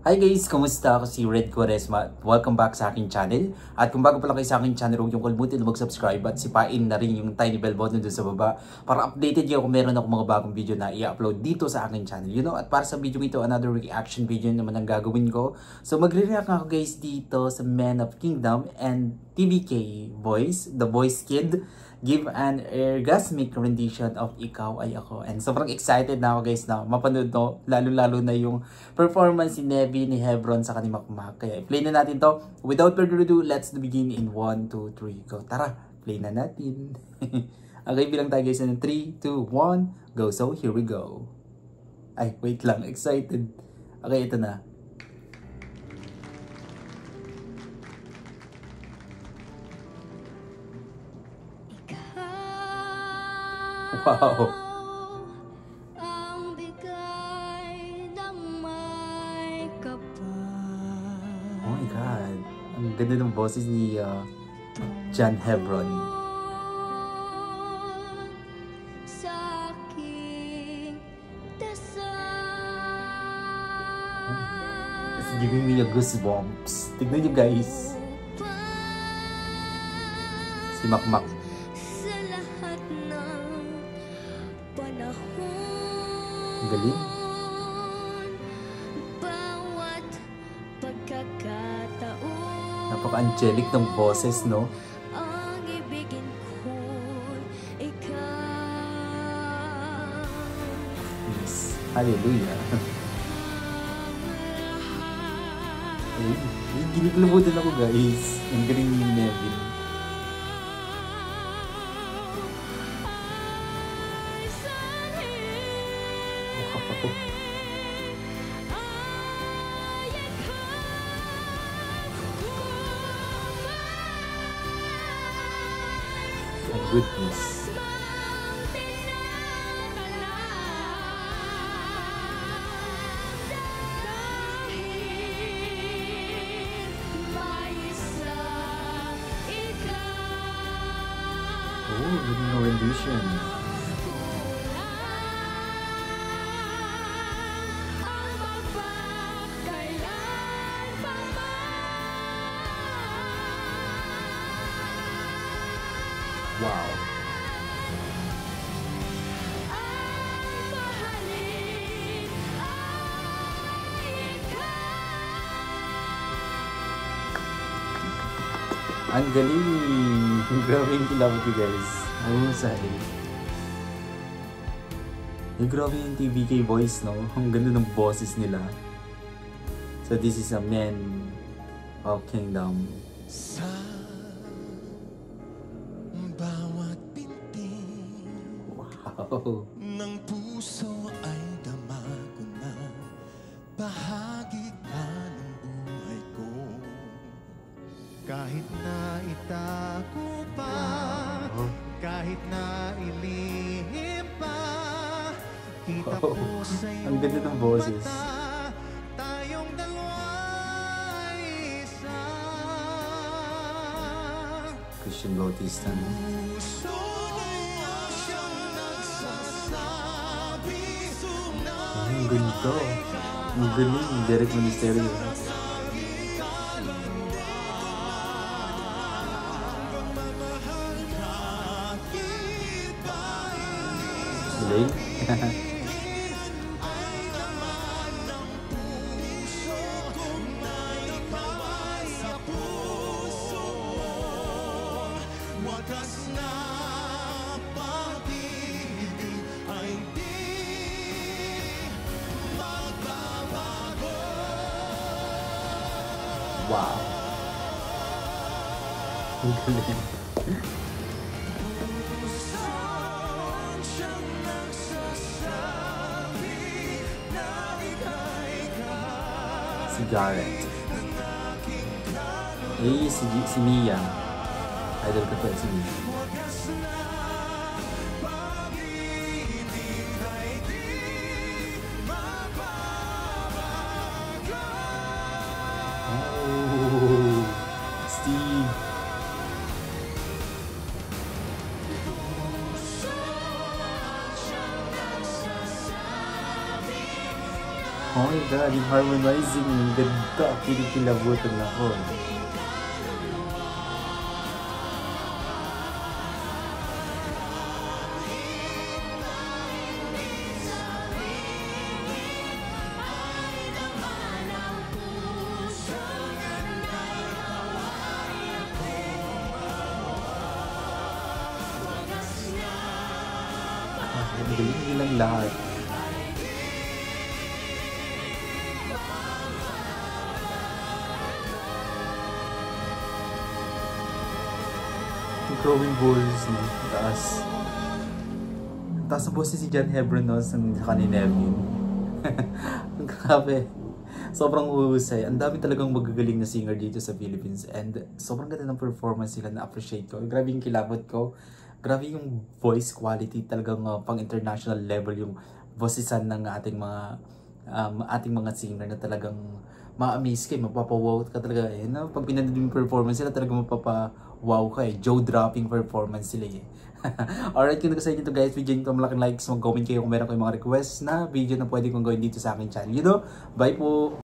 Hi guys! Kumusta? Ako si Red Quaresma. Welcome back sa aking channel. At kung bago pa lang kayo sa aking channel, huwag niyong kalimutan na mag-subscribe at sipain na rin yung tiny bell button doon sa baba para updated kayo kung meron ako mga bagong video na i-upload dito sa aking channel. At para sa video ito, another reaction video naman ang gagawin ko. So magre-react ako guys dito sa Man of Kingdom and TVK Voice, The Voice Kid, give an orgasmic rendition of Ikaw Ay Ako. And sobrang excited na ako guys na mapanood to, lalo-lalo na yung performance ni Nevi, ni Hebron sa Kanimakmak. Kaya play na natin to. Without further ado, let's begin in 1, 2, 3, go. Tara, play na natin. Okay, bilang tayo guys ng 3, 2, 1, go. So, here we go. Ay, wait lang, excited. Okay, ito na. Wow. Ang bigay na may kapal. Oh my God. Ang ganda ng boses ni John Hebron. Sa aking dasal. It's giving me a goosebumps. Tignan nyo guys. Si Makmak. Sa lahat ng panahon. Galing. Bawat pagkakataon. Napaka-angelic ng boses, no? Ang ibigin ko'y ikaw. Yes. Hallelujah. Ay, giniklabutan ako guys. Ang galing ni Nevin. Wow. My goodness. Oh, good no rendition. Wow. Ang galing! Grabe yung kilabot ko guys. Mahusay. Grabe yung TVK voice, no? Ang ganda ng boses nila. So this is a Man of Kingdom. Sa bawat pinti Wow. ng puso ay dama ko na bahagi ka ng buhay ko. Kahit na itago pa, kahit na ilihim pa, kita ko sa iyong Ang ganda ng boses. mata, tayong dalawa'y isa. Christian Bautista, no? Puso niya siyang nagsasabi na Ang ganda. Ang galing. Derek Ministerio. Galing. wagas na pag-ibig ay di magbabago. Wow. Ang galing. Siyang nagsasabi na ika'y Si Garrett. Eh, si Mia. Idol ko to, si Mia. wagas na pag-ibig ay di magbabago. Oh, Steve. Siyang nagsasabi Oh my God, yung harmonizing, ang ganda, kinikilabutan ako. Ang galing nilang lahat. Yung growing balls niya, taas. Taas na boses si John Hebron no, sa ni Nevin. Ang grabe. Sobrang uhusay. Ang dami talagang magagaling na singer dito sa Philippines and sobrang ganda ng performance nila, na-appreciate ko. Grabe yung kilabot ko. Grabe yung voice quality, talagang pang international level yung bosisan ng ating mga singer na talagang ma-amaze ka, mapapawaw ka talaga eh. No? Pag pinanood yung performance sila, talagang mapapawaw ka eh. Jaw-dropping performance sila eh. Alright, kung nagkasaya nyo ito guys, video nyo malaking likes, mag-comment kayo kung meron kayong mga requests na video na pwede kong gawin dito sa aking channel. You know, bye po!